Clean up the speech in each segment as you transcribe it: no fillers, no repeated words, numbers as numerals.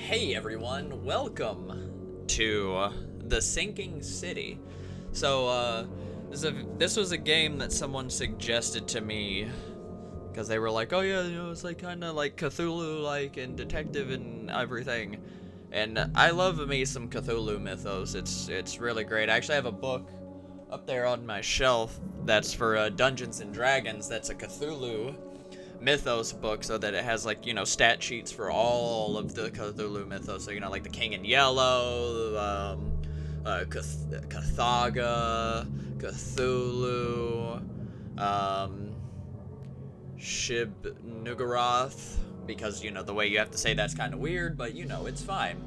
Hey everyone, welcome to The Sinking City. This was a game that someone suggested to me because they were like, oh yeah, it's like kind of like Cthulhu-like and detective and everything. And I love me some Cthulhu mythos. It's really great. I actually have a book up there on my shelf that's for Dungeons and Dragons. That's a Cthulhu mythos book, so that it has like stat sheets for all of the Cthulhu mythos. So like the King in Yellow, Cthulhu, um, Shib Nugaroth, because the way you have to say that's kind of weird, but it's fine.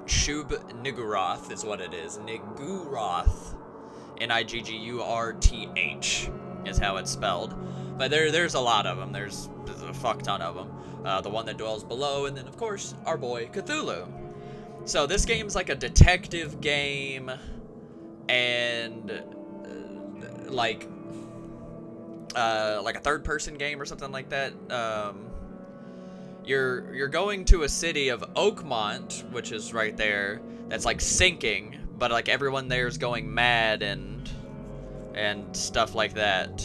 Shub Niguroth is what it is. Niguroth. Niggurth is how it's spelled. But there's a lot of them. There's a fuck ton of them. The one that dwells below, and then of course our boy Cthulhu. So this game's like a detective game, and like a third-person game or something like that. You're going to a city of Oakmont, which is right there. That's like sinking, but like everyone there is going mad and stuff like that.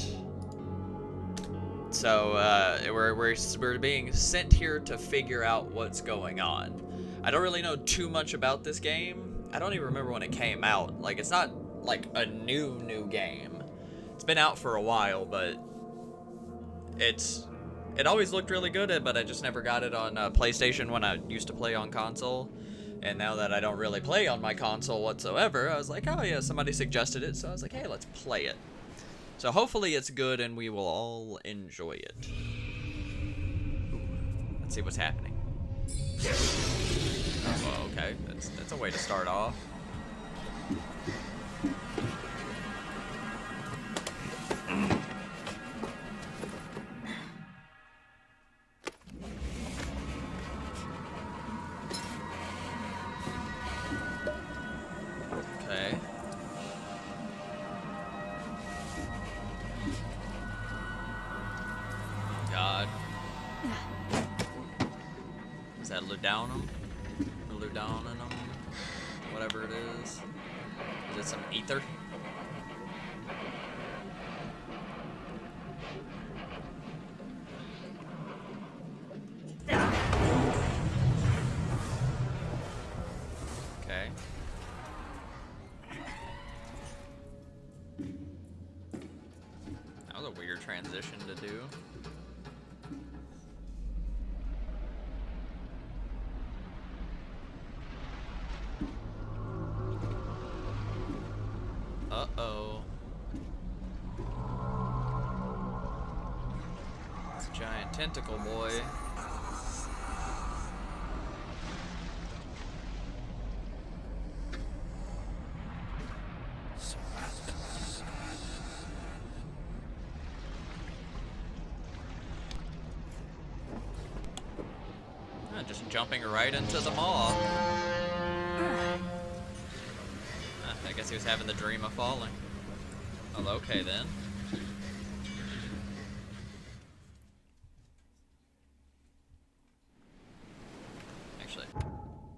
So we're being sent here to figure out what's going on. I don't really know too much about this game. I don't even remember when it came out. Like, it's not like a new game. It's been out for a while, but it always looked really good, but I just never got it on PlayStation when I used to play on console. And now that I don't really play on my console whatsoever, I was like, oh yeah, somebody suggested it, so I was like, hey, let's play it. So hopefully it's good and we will all enjoy it. Ooh, let's see what's happening. Oh, okay, that's a way to start off. Okay. God. Is that Ludownum? Or Ludownum? Whatever it is. Is it some ether? Okay. That was a weird transition to do. Uh-oh. It's a giant tentacle boy. Just jumping right into the maw. I guess he was having the dream of falling. Oh, okay then. Actually,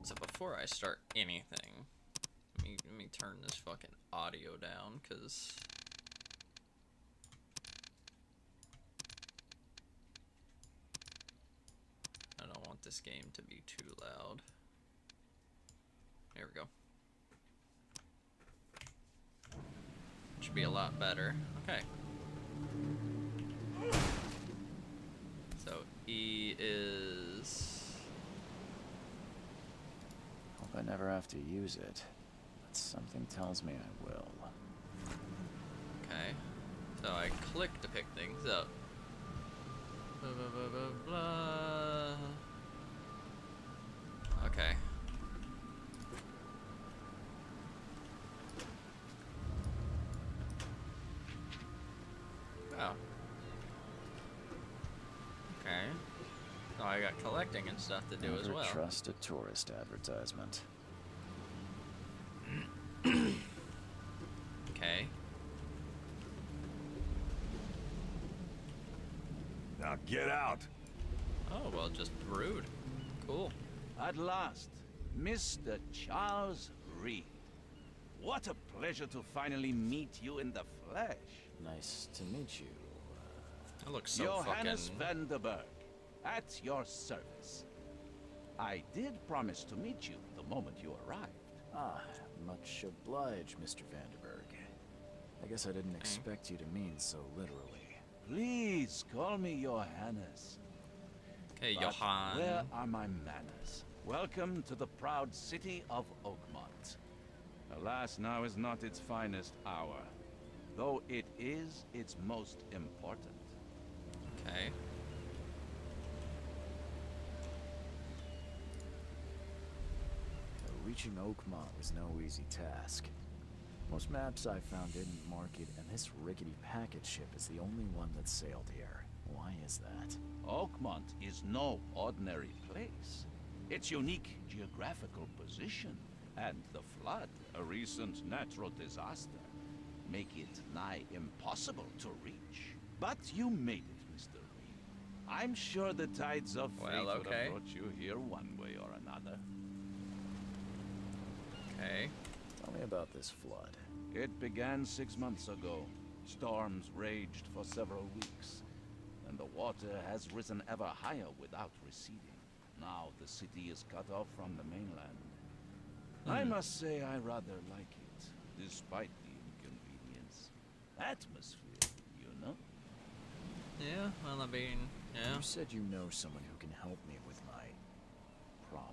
so before I start anything, let me turn this fucking audio down, cause I don't want this game to be too loud. There we go. Should be a lot better. Okay. So E is... Hope I never have to use it, but something tells me I will. Okay. So I click to pick things up. Blah, blah, blah, blah, blah. Okay. Oh. Okay. So I got collecting and stuff to do as well. Never trust a tourist advertisement. Okay. Now get out. Oh, well, just rude. Cool. At last, Mr. Charles Reed. What a pleasure to finally meet you in the flesh. Nice to meet you. That looks so Johannes fucking... Vanderberg, at your service. I did promise to meet you the moment you arrived. Ah, much obliged, Mr. Vanderberg. I guess I didn't expect you to mean so literally. Please call me Johannes. Okay, But Johan. where are my manners? Welcome to the proud city of Oakmont. Alas, now is not its finest hour, though it is its most important. Okay. Reaching Oakmont was no easy task. Most maps I found didn't mark it, and this rickety packet ship is the only one that sailed here. Why is that? Oakmont is no ordinary place. Its unique geographical position and the flood, a recent natural disaster, make it nigh impossible to reach. But you made it, Mr. Reed. I'm sure the tides of fate Well, would okay. have brought you here one way or another. Okay. Tell me about this flood. It began 6 months ago. Storms raged for several weeks, and the water has risen ever higher without receding. Now the city is cut off from the mainland. I must say I rather like it, despite the inconvenience. Atmosphere, you know? Yeah, well, I mean, yeah. You said you know someone who can help me with my problem.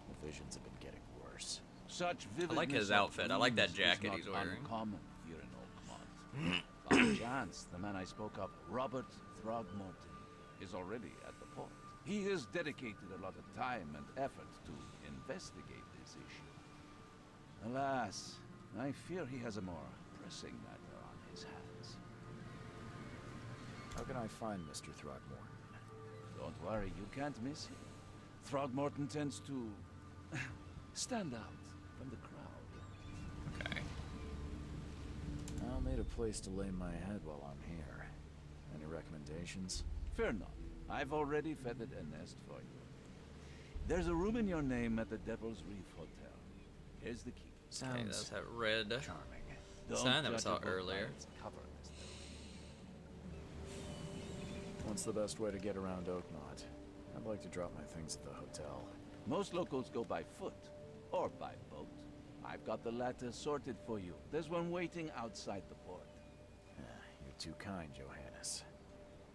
The visions have been getting worse. Such vividness like his of outfit. I like that dreams jacket is he's not wearing. Uncommon here in Oakmont. By chance, the man I spoke of, Robert Throgmorton, is already at the port. He has dedicated a lot of time and effort to investigate this issue. Alas, I fear he has a more pressing matter on his hands. How can I find Mr. Throgmorton? Don't worry, you can't miss him. Throgmorton tends to stand out from the crowd. Okay. I'll need a place to lay my head while I'm here. Any recommendations? Fear not. I've already feathered a nest for you. There's a room in your name at the Devil's Reef Hotel. Here's the key. Okay, that's that red charming. sign that we judge saw a book by earlier. its cover, Mr. What's the best way to get around Oakmont? I'd like to drop my things at the hotel. Most locals go by foot or by boat. I've got the latter sorted for you. There's one waiting outside the port. You're too kind, Johannes.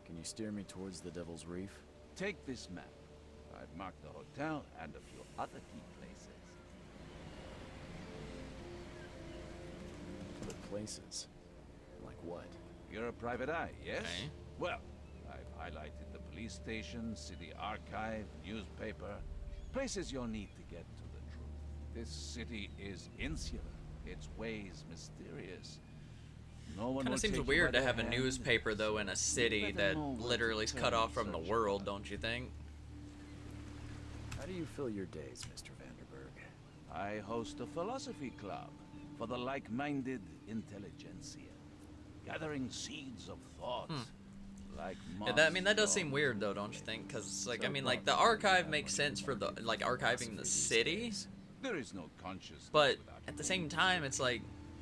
Can you steer me towards the Devil's Reef? Take this map. I've marked the hotel and a few other key places. Other places? Like what? You're a private eye, yes? Okay. Well, I've highlighted the police station, city archive, newspaper. Places you'll need to get to the truth. This city is insular. Its ways mysterious. No one Kind will of seems take you weird by to the have a hand, newspaper though in a city better that know what literally to is turn cut off in from the search world, of. don't you think? How do you fill your days, Mr. Vanderberg? I host a philosophy club for the like-minded intelligentsia, gathering seeds of thought. Like Yeah, that, I mean, that does moths seem on weird though, don't you think? Because, like, I mean, like, the archive makes sense for the, like, archiving the city, There is no consciousness but without at the you. same time, it's like,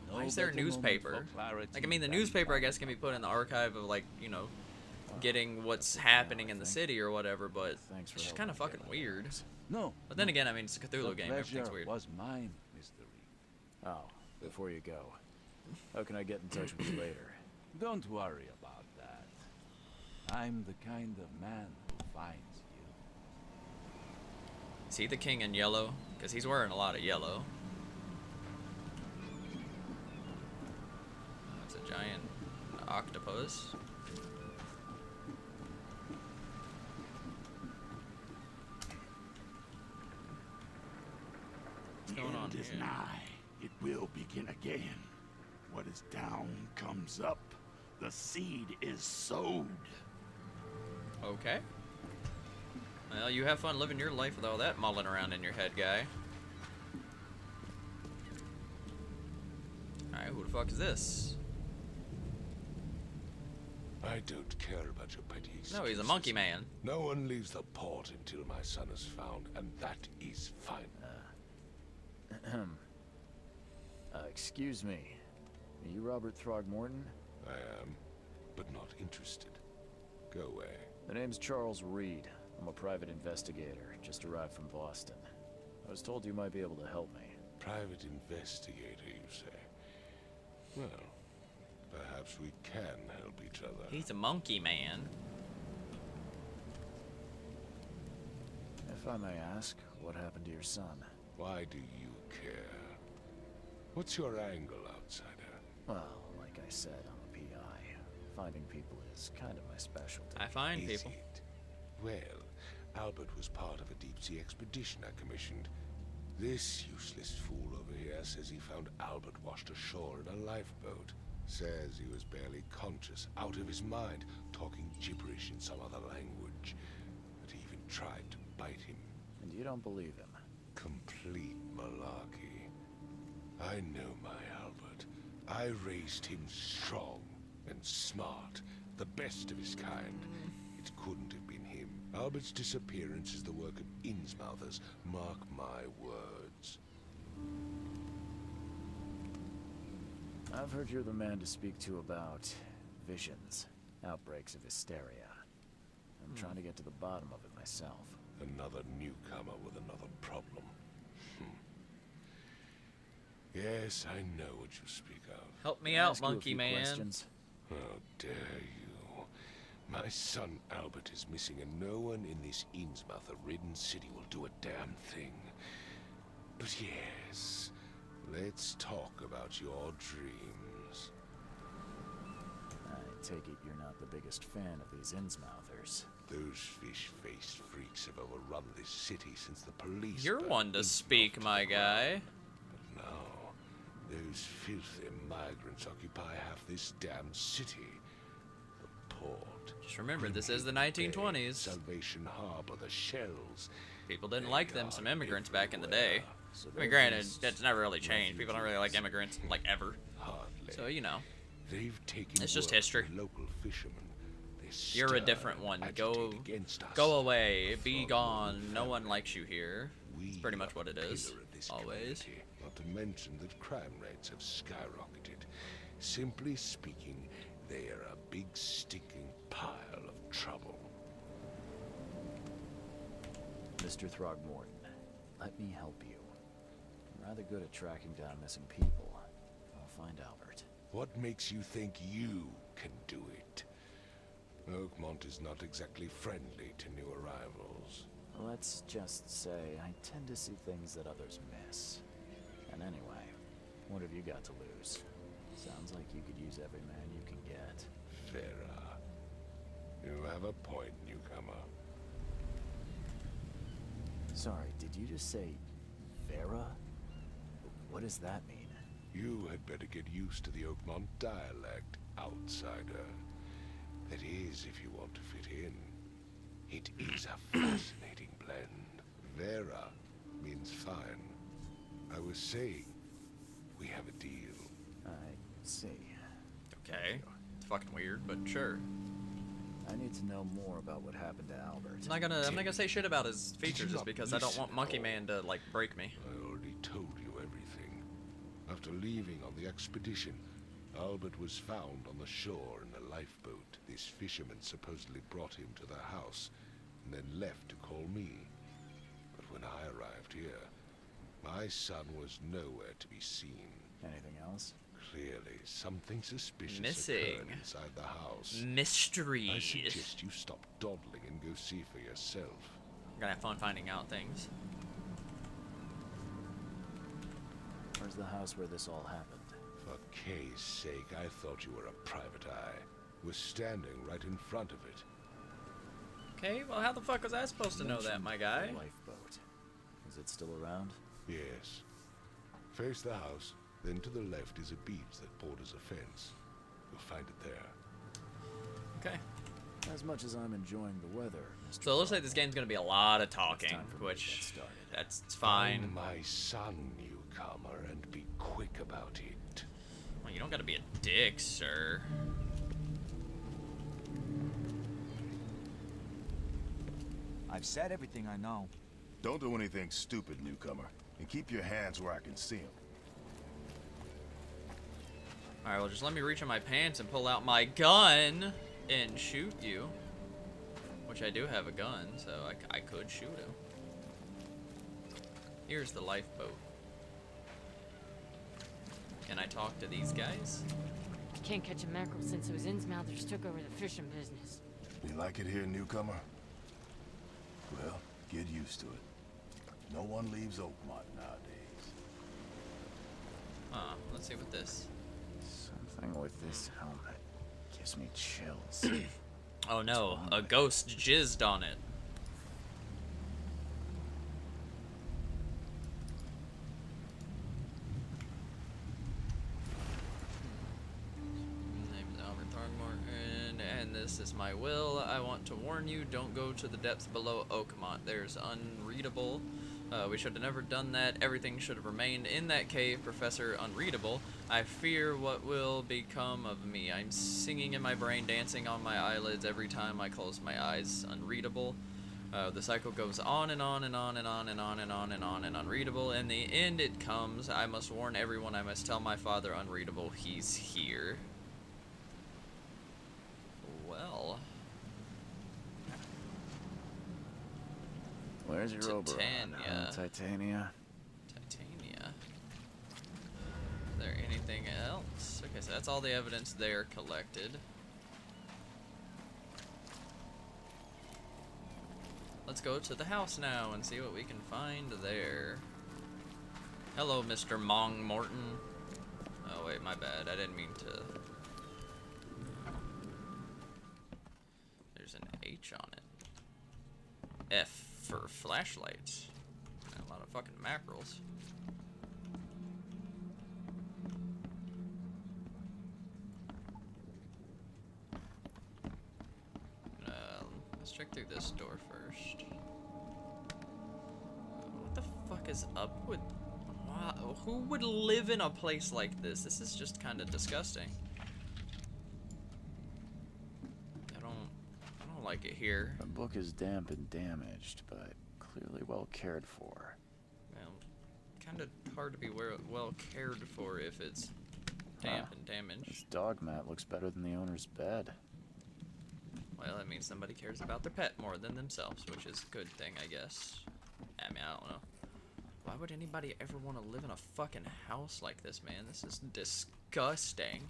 No why is there a better moment newspaper? for clarity Like, I mean, the than newspaper, I guess, now. can be put in the archive of, like, you know, getting what's happening in the city or whatever, but Thanks for it's just helping kind of me get fucking my weird. bearings. No. But then no. again, I mean, it's a Cthulhu The game, pleasure everything's weird. was mine, Mr. Reed. Oh, before you go, how can I get in touch with you later? Don't worry about that. I'm the kind of man who finds you. Is he the king in yellow? Because he's wearing a lot of yellow. That's a giant octopus. What's going on End is here? nigh. It will begin again. What is down comes up. The seed is sowed. Okay. Well, you have fun living your life with all that mulling around in your head, guy. Alright, who the fuck is this? I don't care about your petty excuses. No, he's a monkey man. No one leaves the port until my son is found, and that is fine. Excuse me. Are you Robert Throgmorton? I am, but not interested. Go away. The name's Charles Reed. I'm a private investigator, just arrived from Boston. I was told you might be able to help me. Private investigator, you say? Well, perhaps we can help each other. He's a monkey man. If I may ask, what happened to your son? Why do you care? What's your angle, outsider? Well, like I said, I'm a PI. Finding people is kind of my specialty. I find Is people. it? Well, Albert was part of a deep-sea expedition I commissioned. This useless fool over here says he found Albert washed ashore in a lifeboat. Says he was barely conscious, out of his mind, talking gibberish in some other language. That he even tried to bite him. And you don't believe him? Complete malarkey. I know my Albert. I raised him strong and smart, the best of his kind. It couldn't have been him. Albert's disappearance is the work of Innsmouthers, mark my words. I've heard you're the man to speak to about visions, outbreaks of hysteria. I'm trying to get to the bottom of it myself. Another newcomer with another problem. Yes, I know what you speak of. Help me Can I out, ask you a monkey few man. questions? How dare you? My son Albert is missing, and no one in this Innsmouther-ridden city will do a damn thing. But yes, let's talk about your dreams. I take it you're not the biggest fan of these Innsmouthers. Those fish-faced freaks have overrun this city since the police... You're burned one to Innsmouth speak, to my the ground. guy. But now, those filthy migrants occupy half this damn city. The port. Just remember, this Grimly is the Bay, 1920s. Salvation Harbor, the shells. People didn't They like them, are some immigrants back in the day. everywhere. So I mean, they're granted, just that's never really changed. People don't really like refugees. immigrants, like, ever. Hardly. So, you know. They've taken It's just word history. from local fishermen. They You're a stir different and one. agitate against us. Go away. Be From gone. the No one family. likes you here. It's pretty much We what it are the is. pillar of this Always. community, not to mention that crime rates have skyrocketed. Simply speaking, they are a big stinking pile of trouble. Mr. Throgmorton, let me help you. I'm rather good at tracking down missing people. I'll find Albert. What makes you think you can do it? Oakmont is not exactly friendly to new arrivals. Let's just say I tend to see things that others miss. And anyway, what have you got to lose? Sounds like you could use every man you can get. Vera, you have a point, newcomer. Sorry, did you just say Vera? What does that mean? You had better get used to the Oakmont dialect, outsider. That is, if you want to fit in. It is a fascinating blend. Vera means fine. I was saying, we have a deal. I see. Okay. It's fucking weird, but sure. I need to know more about what happened to Albert. I'm not gonna say shit about his features just not because I don't want listen Monkey at all? Man to, like, break me. I already told you everything. After leaving on the expedition, Albert was found on the shore in a lifeboat. This fisherman supposedly brought him to the house, and then left to call me. But when I arrived here, my son was nowhere to be seen. Anything else? Clearly, something suspicious Missing. occurred inside the house. I Mysteries. suggest you stop dawdling and go see for yourself. I'm gonna have fun finding out things. Where's the house where this all happened? For Kay's sake, I thought you were a private eye. Was standing right in front of it. Okay, well, how the fuck was I supposed to know that, Mentioned my the guy? lifeboat. Is it still around? Yes. Face the house, then to the left is a beach that borders a fence. You'll find it there. Okay. As much as I'm enjoying the weather, Mr. So it looks like this game's gonna be a lot of talking, time for me to which get started. that's fine. Find my son, newcomer, and be quick about it. Well, you don't gotta be a dick, sir. I've said everything I know. Don't do anything stupid, newcomer. And keep your hands where I can see them. Alright, well, just let me reach in my pants and pull out my gun and shoot you. Which I do have a gun, so I could shoot him. Here's the lifeboat. Can I talk to these guys? Can't catch a mackerel since those Innsmouthers took over the fishing business. You like it here, newcomer? Well, get used to it. No one leaves Oakmont nowadays. Huh, let's see what this. Something with this helmet gives me chills. Oh no, a ghost jizzed on it. Name is Albert Throgmorton, and this is my will. I want to warn you, don't go to the depths below Oakmont. There's unreadable. We should have never done that. Everything should have remained in that cave, Professor Unreadable. I fear what will become of me. I'm singing in my brain, dancing on my eyelids every time I close my eyes. Unreadable. The cycle goes on and on and on and on and on and on and on and unreadable. In the end it comes. I must warn everyone. I must tell my father Unreadable he's here. Well. Where's your Oberon? Titania. Titania. Titania. Is there anything else? Okay, so that's all the evidence there collected. Let's go to the house now and see what we can find there. Hello, Mr. Mong Morton. Oh wait, my bad. I didn't mean to. There's an H on it. F for flashlights. And a lot of fucking mackerels. Let's check through this door first. What the fuck is up with... Wow, who would live in a place like this? This is just kind of disgusting. I don't like it here. The book is damp and damaged, but clearly well cared for. Well, kind of hard to be well cared for if it's damp and damaged. This dog mat looks better than the owner's bed. Well, that means somebody cares about their pet more than themselves, which is a good thing, I guess. I mean, I don't know. Why would anybody ever want to live in a fucking house like this, man? This is disgusting.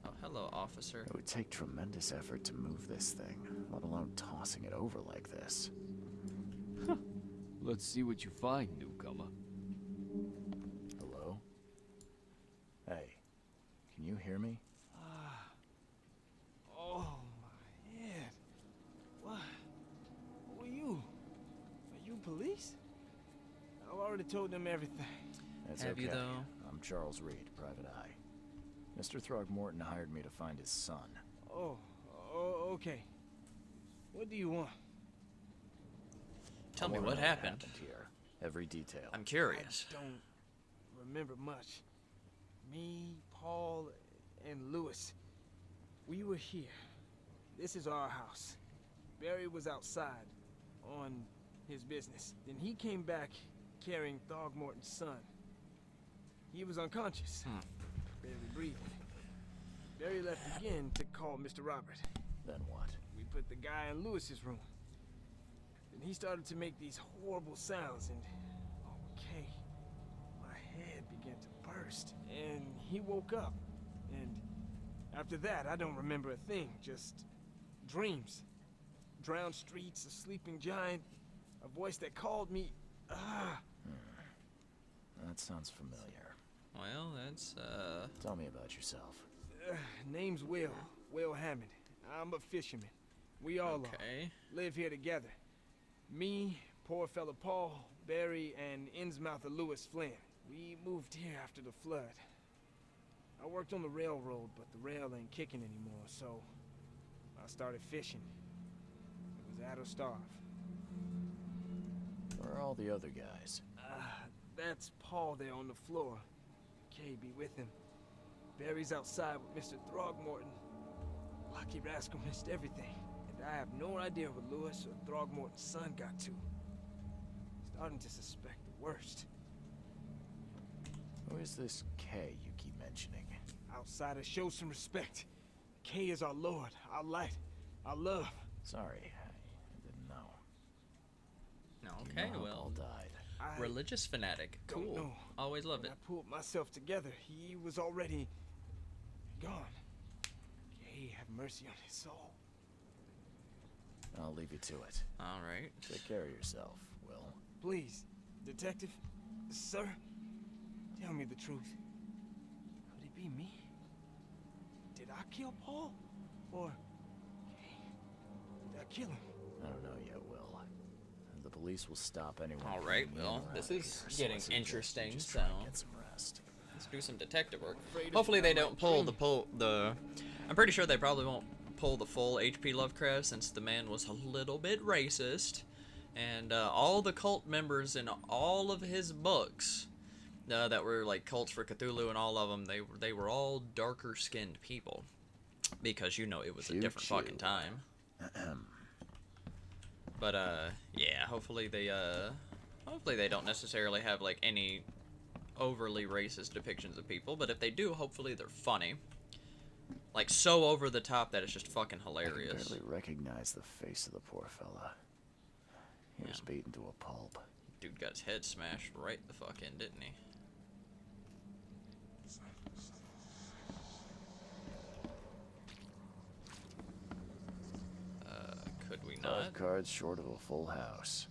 Oh, hello, officer. It would take tremendous effort to move this thing, let alone tossing it over like this. Let's see what you find, newcomer. Hello? Hey, can you hear me? Oh my head. What? Who are you? Are you police? I've already told them everything. It's Have okay. you, though? I'm Charles Reed, Private Eye. Mr. Throgmorton hired me to find his son. Oh, okay. What do you want? Tell I me wanna what know happened. here. Every detail. I'm curious. I don't remember much. Me, Paul, and Lewis. We were here. This is our house. Barry was outside on his business. Then he came back carrying Throgmorton's son. He was unconscious, barely breathing. Barry left again to call Mr. Robert. Then what? We put the guy in Lewis's room. Then he started to make these horrible sounds and... Okay. My head began to burst. And he woke up. And after that, I don't remember a thing. Just dreams. Drowned streets, a sleeping giant, a voice that called me... That sounds familiar. Well, that's, Tell me about yourself. Name's Will. Will Hammond. I'm a fisherman. We all okay. live here together. Me, poor fella Paul, Barry, and Innsmouther Lewis Flynn. We moved here after the flood. I worked on the railroad, but the rail ain't kicking anymore, so I started fishing. It was out of starve. Where are all the other guys? That's Paul there on the floor. Kay be with him. Barry's outside with Mr. Throgmorton. Lucky rascal missed everything. I have no idea what Lewis or Throgmorton's son got to. Starting to suspect the worst. Who is this K you keep mentioning? Outsiders, show some respect. K is our lord, our light, our love. Sorry, I didn't know. Do you Okay, know how well, Paul died. I religious fanatic. don't Cool. know. Always loved When it. I pulled myself together, he was already gone. K, have mercy on his soul. I'll leave you to it. All right. Take care of yourself, Will. Please, detective, sir, tell me the truth. Could it be me? Did I kill Paul? Or did I kill him? I don't know yet, Will. The police will stop anyone. All right, from being well, around this here, is so I getting suggest you interesting, just try and so- get some rest. Let's do some detective work. Afraid of Hopefully they my don't pull dream. the I'm pretty sure they probably won't pull the full H.P. Lovecraft, since the man was a little bit racist, and all the cult members in all of his books that were like cults for Cthulhu and all of them, they were all darker skinned people, because you know it was a Choo different choo. fucking time. But yeah, hopefully they don't necessarily have like any overly racist depictions of people, but if they do, hopefully they're funny. Like, so over the top that it's just fucking I can hilarious. barely recognize the face of the poor fella. He was beaten to a pulp. Dude got his head smashed right the fuck in, didn't he? Could we 5 not? cards short of a full house.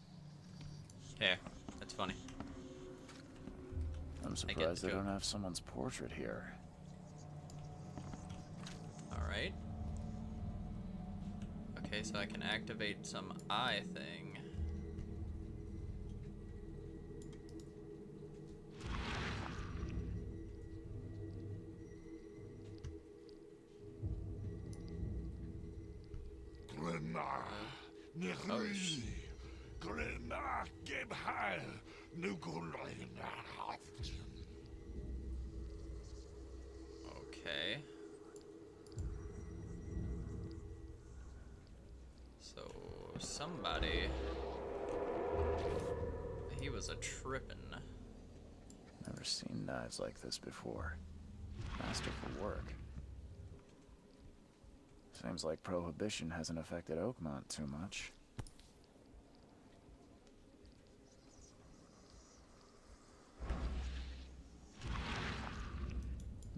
Yeah, that's funny. I'm the surprised they joke. don't have someone's portrait here. Alright. Okay, so I can activate some eye thing. Glennar, Nihri, Glennar, Gebhal, Nugulinar. Okay. So, somebody... He was a trippin'. Never seen knives like this before. Masterful work. Seems like Prohibition hasn't affected Oakmont too much.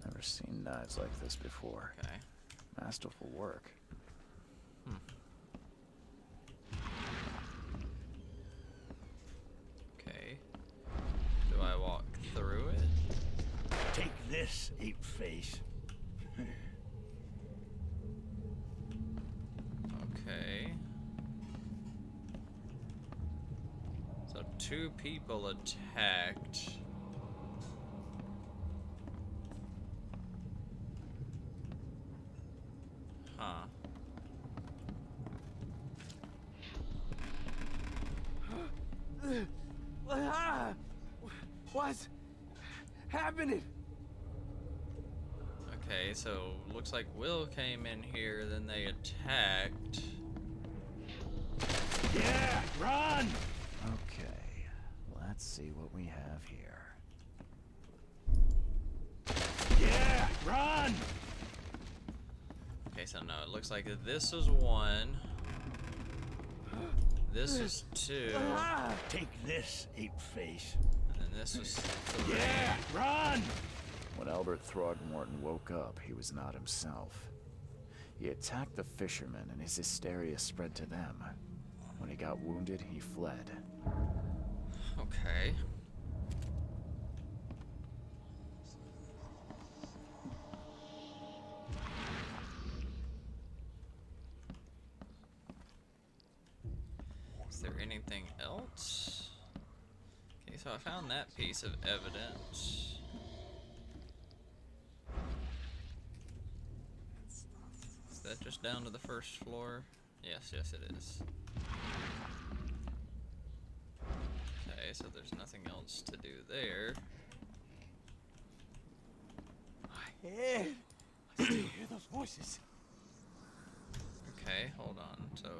Never seen knives like this before. Okay. Masterful work. Okay. Do I walk through it? Take this, ape face. Okay. So 2 people attacked. Huh. What's happening? Okay, so looks like Will came in here, then they attacked. Yeah, run! Okay, let's see what we have here. Yeah, run! Okay, so no, it looks like this was 1. This was 2. Take this, ape face. And then this was 3. Yeah, run! When Albert Throgmorton woke up, he was not himself. He attacked the fishermen, and his hysteria spread to them. When he got wounded, he fled. Okay. Is there anything else? Okay, so I found that piece of evidence. Is that just down to the first floor? Yes, yes it is. Okay, so there's nothing else to do there. My head. I still hear those voices. Okay, hold on. So...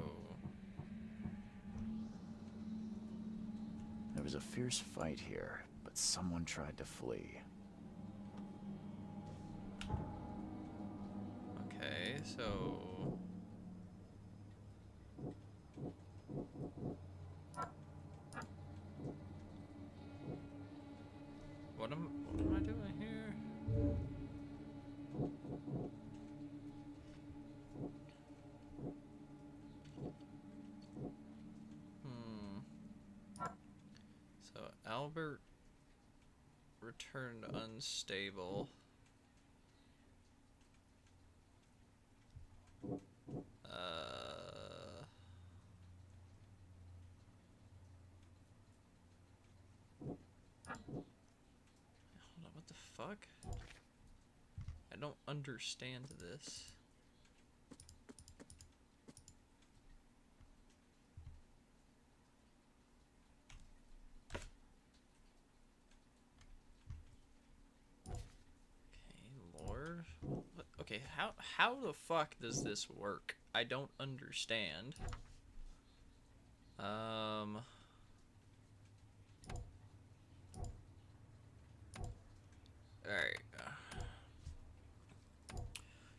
There was a fierce fight here, but someone tried to flee. Okay, so... What am I doing here? So Albert returned unstable. Hold on, what the fuck? I don't understand this. Lord. What? Okay, how the fuck does this work? I don't understand. Alright.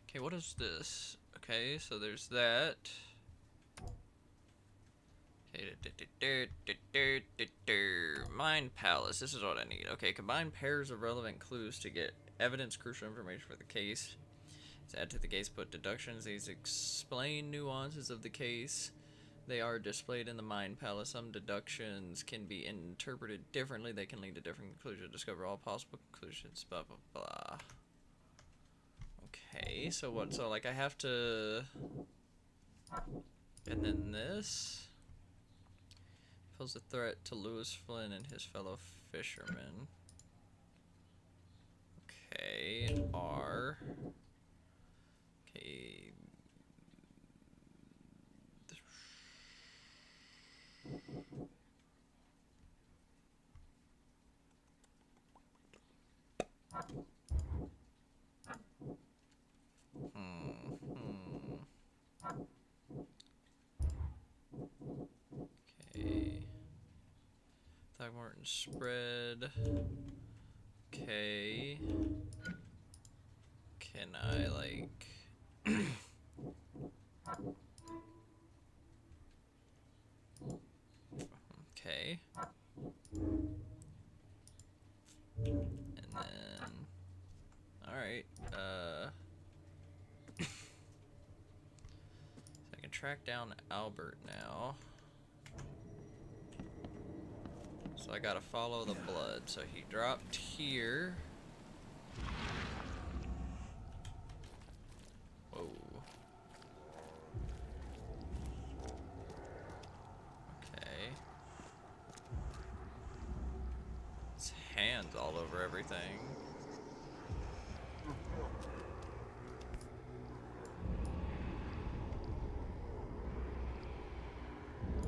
Okay, what is this? Okay, so there's that. Okay, Mind Palace. This is what I need. Okay, combine pairs of relevant clues to get evidence, crucial information for the case. Let's add to the case, put deductions. These explain nuances of the case. They are displayed in the Mind Palace. Some deductions can be interpreted differently. They can lead to different conclusions. Discover all possible conclusions. Blah, blah, blah. Okay, so what? So, like, I have to... And then this... Pose a threat to Lewis Flynn and his fellow fishermen. Okay, R. Okay. Okay. Throckmorton spread. Okay. Can I, like... Okay. And then... Alright, so I can track down Albert now. So I gotta follow the blood. So he dropped here. Whoa. Okay. His hands all over everything.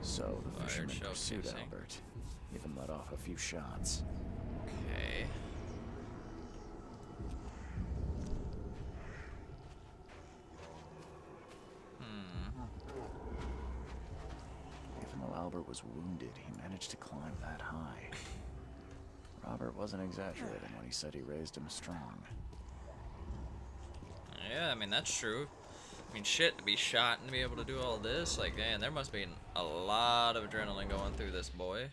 So the Fired fisherman shell pursued casing. Albert. Even let off a few shots. Okay. Even though Albert was wounded, he managed to climb that high. Robert wasn't exaggerating when he said he raised him strong. Yeah, I mean, that's true. I mean, shit, to be shot and to be able to do all this, like, man, there must be a lot of adrenaline going through this boy.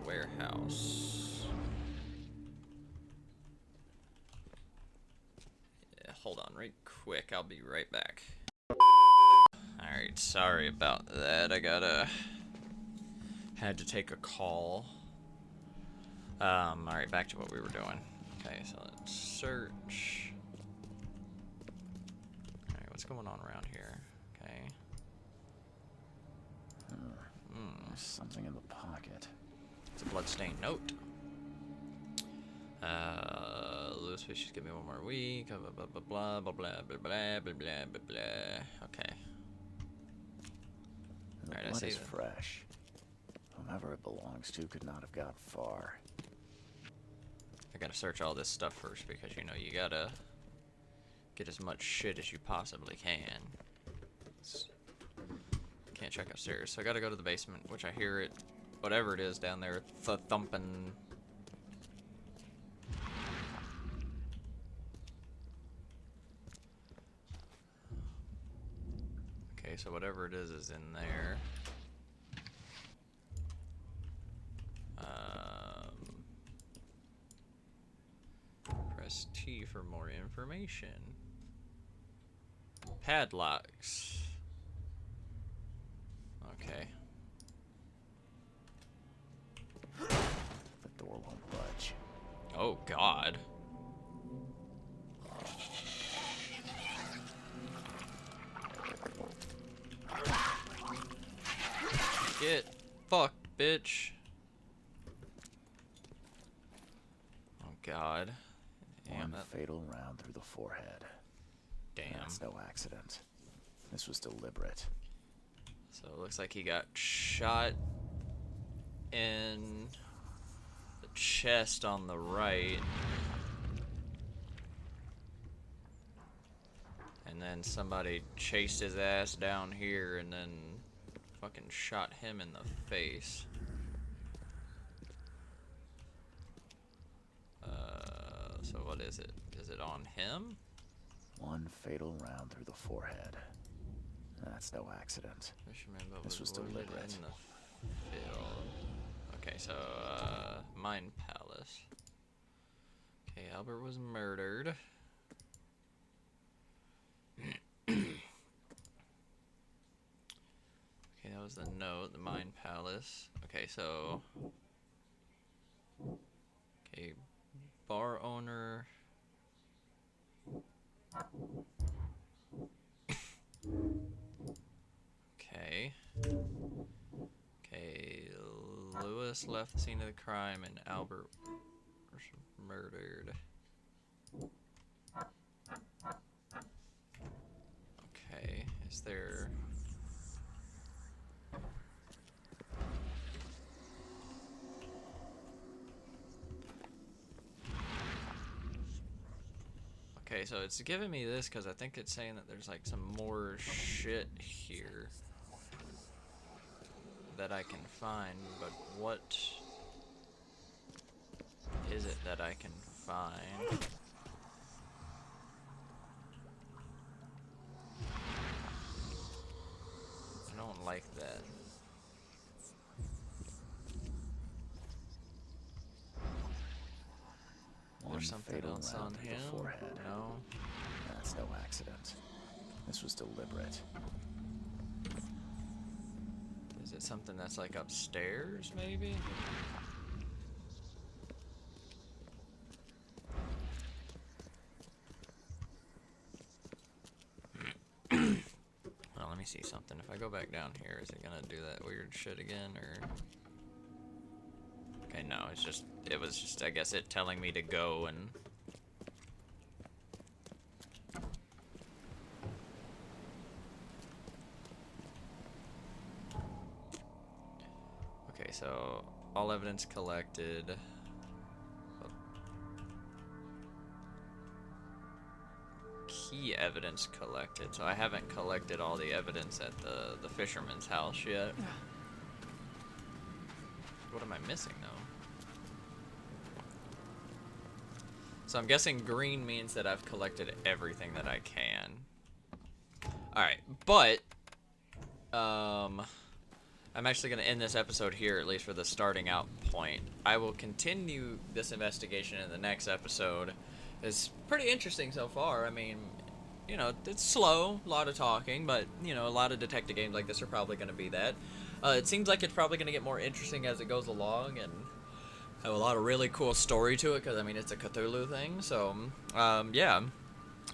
Warehouse. Yeah, hold on right quick, I'll be right back. Alright, sorry about that, had to take a call. Alright, back to what we were doing. Okay, so let's search. Alright, what's going on around here? Okay. There's something in the pocket. It's a bloodstained note. Lewis Fishes, give me one more week. Blah blah blah blah blah blah blah blah blah blah blah blah. Okay. And the Alright, I blood see is that. fresh. Whomever it belongs to could not have got far. I gotta search all this stuff first because, you know, you gotta get as much shit as you possibly can. Can't check upstairs, so I gotta go to the basement, which I hear it, whatever it is down there, thumping. Okay, so whatever it is in there. Press T for more information. Padlocks. Okay. The door won't budge. Oh, God. Get fucked, bitch. Oh, God. Damn, One that... fatal round through the forehead. Damn. That's no accident. This was deliberate. So it looks like he got shot in the chest on the right. And then somebody chased his ass down here and then fucking shot him in the face. So what is it? Is it on him? One fatal round through the forehead. That's no accident. This was deliberate. In the field. Okay, so Mine Palace. Okay, Albert was murdered. Okay, that was the note, the Mine Palace. Okay, so okay, bar owner. Okay. Okay, Lewis left the scene of the crime and Albert was murdered. Okay, is there... Okay, so it's giving me this because I think it's saying that there's like some more shit here that I can find, but what is it that I can find? I don't like that. There's something else on him? No. That's no accident. This was deliberate. Is it something that's like upstairs, maybe? Well, let me see something. If I go back down here, is it gonna do that weird shit again, or... Okay, no, it's just, it was just, I guess, it telling me to go and... Okay, so, all evidence collected. Key evidence collected, so I haven't collected all the evidence at the fisherman's house yet. What am I missing, though? So I'm guessing green means that I've collected everything that I can. Alright, but... I'm actually going to end this episode here, at least for the starting out point. I will continue this investigation in the next episode. It's pretty interesting so far. I mean, you know, it's slow, a lot of talking, but, you know, a lot of detective games like this are probably going to be that. It seems like it's probably going to get more interesting as it goes along, and have a lot of really cool story to it, because, I mean, it's a Cthulhu thing, so, yeah.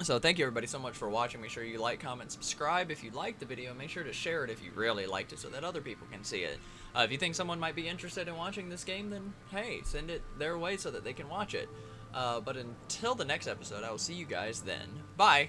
So, thank you everybody so much for watching. Make sure you like, comment, subscribe if you liked the video. Make sure to share it if you really liked it so that other people can see it. If you think someone might be interested in watching this game, then, hey, send it their way so that they can watch it. But until the next episode, I will see you guys then. Bye!